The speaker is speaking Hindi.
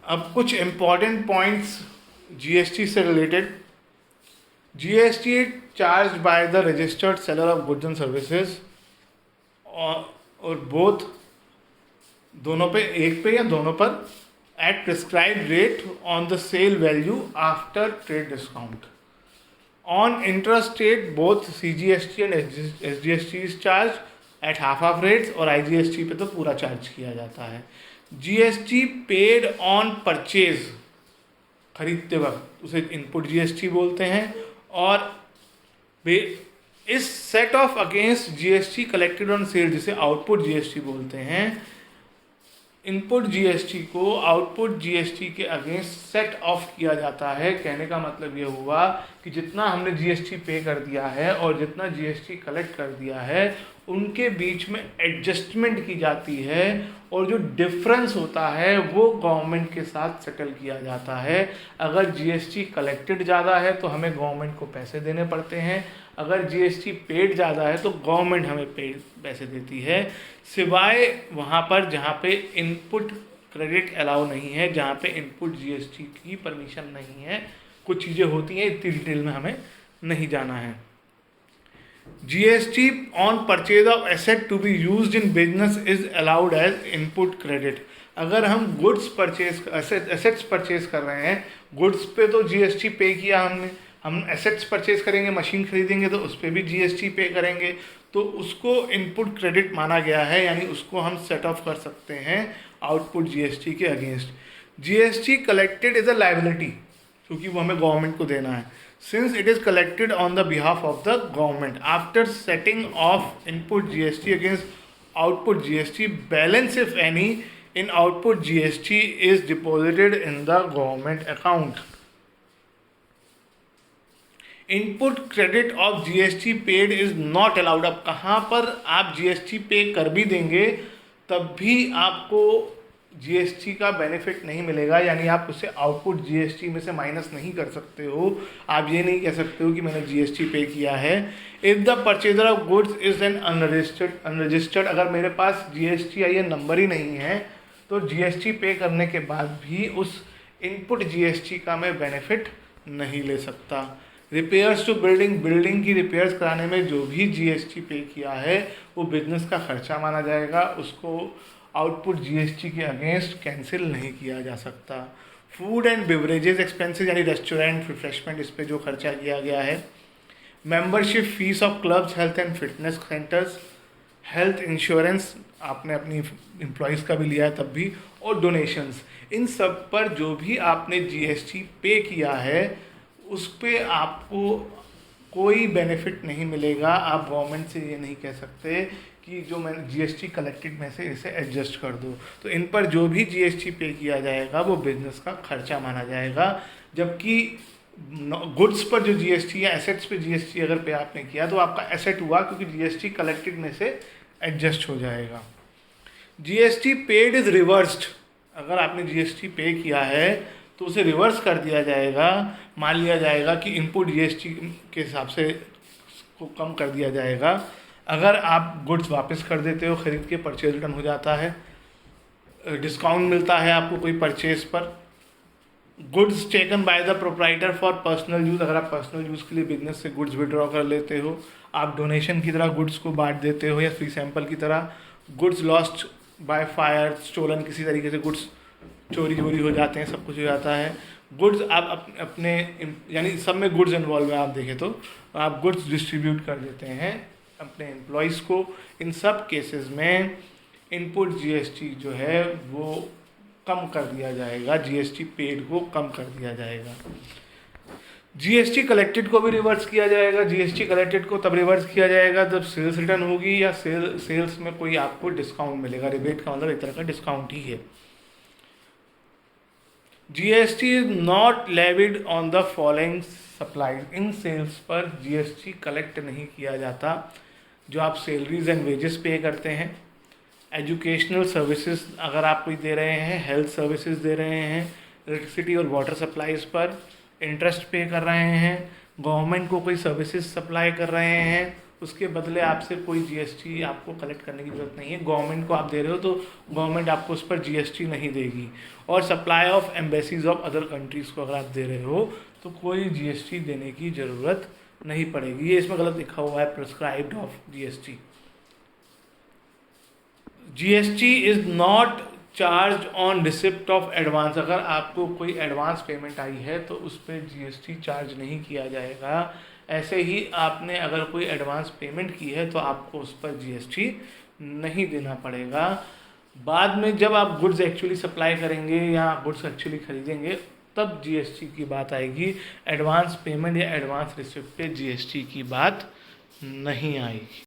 अब कुछ इम्पॉर्टेंट पॉइंट्स जीएसटी से related. GST charge by the registered seller of goods and services, और बोथ दोनों पे, एक पे या दोनों पर, at prescribed rate on the sale value after trade discount. On intrastate both CGST and SGST is charge at half rates, और आईजीएसटी पे तो पूरा चार्ज किया जाता है। जीएसटी पेड ऑन परचेज, खरीदते वक्त, उसे इनपुट जीएसटी बोलते हैं। और इस set of against GST collected on sale, जिसे आउटपुट जीएसटी बोलते हैं। इनपुट जीएसटी को आउटपुट जीएसटी के अगेंस्ट सेट ऑफ किया जाता है। कहने का मतलब ये हुआ कि जितना हमने जीएसटी पे कर दिया है और जितना जीएसटी कलेक्ट कर दिया है, उनके बीच में एडजस्टमेंट की जाती है, और जो डिफरेंस होता है वो गवर्नमेंट के साथ सेटल किया जाता है। अगर जीएसटी कलेक्टेड ज़्यादा है तो हमें गवर्नमेंट को पैसे देने पड़ते हैं, अगर जीएसटी पेड ज़्यादा है तो गवर्नमेंट हमें पैसे देती है, सिवाय वहाँ पर जहाँ पे इनपुट क्रेडिट अलाउ नहीं है, जहाँ पे इनपुट जीएसटी की परमिशन नहीं है। कुछ चीज़ें होती हैं, इतनी डिटेल में हमें नहीं जाना है। GST on purchase of asset to be used in business is allowed as input credit. अगर हम गुड्स परचेज, एसेट्स परचेज कर रहे हैं, गुड्स पे तो जीएसटी पे किया हमने, हम एसेट्स परचेज करेंगे, मशीन खरीदेंगे तो उस पर भी जीएसटी पे करेंगे, तो उसको इनपुट क्रेडिट माना गया है, यानी उसको हम सेट ऑफ कर सकते हैं आउटपुट जीएसटी के against. GST collected is a liability, क्योंकि वो हमें गवर्नमेंट को देना है। Since it is collected on the behalf of the government, after setting of input GST against output GST, balance if any in output GST is deposited in the government account. Input credit of GST paid is not allowed. अब कहाँ पर आप जीएसटी पे कर भी देंगे तब भी आपको जीएसटी का बेनिफिट नहीं मिलेगा, यानी आप उसे आउटपुट जीएसटी में से माइनस नहीं कर सकते हो। आप ये नहीं कह सकते हो कि मैंने जीएसटी पे किया है। If the purchaser of goods is an unregistered, अगर मेरे पास GSTIN नंबर ही नहीं है तो जीएसटी पे करने के बाद भी उस इनपुट जीएसटी का मैं बेनिफिट नहीं ले सकता। रिपेयर्स टू बिल्डिंग, बिल्डिंग की रिपेयर्स कराने में जो भी जीएसटी पे किया है वो बिजनेस का खर्चा माना जाएगा, उसको आउटपुट जीएसटी के अगेंस्ट कैंसिल नहीं किया जा सकता। फूड एंड बिवरेजेस एक्सपेंसेस, यानी रेस्टोरेंट, रिफ्रेशमेंट, इस पे जो खर्चा किया गया है। Membership fees of clubs, health and fitness centres, health insurance आपने अपनी एम्प्लॉयज़ का भी लिया है तब भी, और डोनेशंस, इन सब पर जो भी आपने जीएसटी पे किया है उस पर आपको कोई बेनिफिट नहीं मिलेगा। आप गवर्नमेंट से ये नहीं कह सकते कि जो मैंने जीएसटी कलेक्टेड में से इसे एडजस्ट कर दो। तो इन पर जो भी जीएसटी पे किया जाएगा वो बिजनेस का खर्चा माना जाएगा। जबकि गुड्स पर जो जीएसटी या एसेट्स पे जीएसटी अगर पे आपने किया तो आपका एसेट हुआ, क्योंकि जीएसटी कलेक्टेड में से एडजस्ट हो जाएगा। जीएसटी पेड इज रिवर्स्ड, अगर आपने जीएसटी पे किया है तो उसे रिवर्स कर दिया जाएगा। मान लिया जाएगा कि इनपुट जीएसटी के हिसाब से को कम कर दिया जाएगा। अगर आप गुड्स वापस कर देते हो, खरीद के परचेज रिटर्न हो जाता है, डिस्काउंट मिलता है आपको कोई परचेज पर। Goods taken by the proprietor for personal use, अगर आप पर्सनल यूज़ के लिए बिजनेस से गुड्स विड्रॉ कर लेते हो, आप डोनेशन की तरह गुड्स को बांट देते हो या फ्री सैंपल की तरह। Goods lost by fire, stolen, किसी तरीके से गुड्स चोरी हो जाते हैं, सब कुछ हो जाता है। गुड्स आप अपने यानी सब में गुड्स इन्वॉल्व है, आप देखें तो आप गुड्स डिस्ट्रीब्यूट कर देते हैं अपने एम्प्लॉयज़ को। इन सब केसेस में इनपुट जीएसटी जो है वो कम कर दिया जाएगा, जीएसटी पेड को कम कर दिया जाएगा। जीएसटी कलेक्टेड को भी रिवर्स किया जाएगा। जीएसटी कलेक्टेड को तब रिवर्स किया जाएगा जब सेल्स रिटर्न होगी या सेल्स में कोई आपको डिस्काउंट मिलेगा। रिबेट का मतलब एक तरह का डिस्काउंट ही है। GST is not levied on the following supplies, इन सेल्स पर जीएसटी कलेक्ट नहीं किया जाता जो आप सैलरीज एंड वेजेस पे करते हैं। एजुकेशनल सर्विसेज अगर आप कोई दे रहे हैं, हेल्थ सर्विसेज दे रहे हैं, इलेक्ट्रिसिटी और वाटर सप्लाईज पर इंटरेस्ट पे कर रहे हैं, गवर्नमेंट को कोई सर्विसेज सप्लाई कर रहे हैं, उसके बदले आपसे कोई जीएसटी आपको कलेक्ट करने की ज़रूरत नहीं है। गवर्नमेंट को आप दे रहे हो तो गवर्नमेंट आपको उस पर जीएसटी नहीं देगी। और supply of embassies of other countries को अगर आप दे रहे हो तो कोई जीएसटी देने की ज़रूरत नहीं पड़ेगी। ये इसमें गलत लिखा हुआ है, prescribed of GST. GST is not charge on receipt of advance. अगर आपको कोई एडवांस पेमेंट आई है तो उस पर जीएसटी चार्ज नहीं किया जाएगा। ऐसे ही आपने अगर कोई एडवांस पेमेंट की है तो आपको उस पर जीएसटी नहीं देना पड़ेगा। बाद में जब आप गुड्स एक्चुअली सप्लाई करेंगे या गुड्स एक्चुअली खरीदेंगे तब जीएसटी की बात आएगी। एडवांस पेमेंट या एडवांस रिसिप्ट पे जीएसटी की बात नहीं आएगी।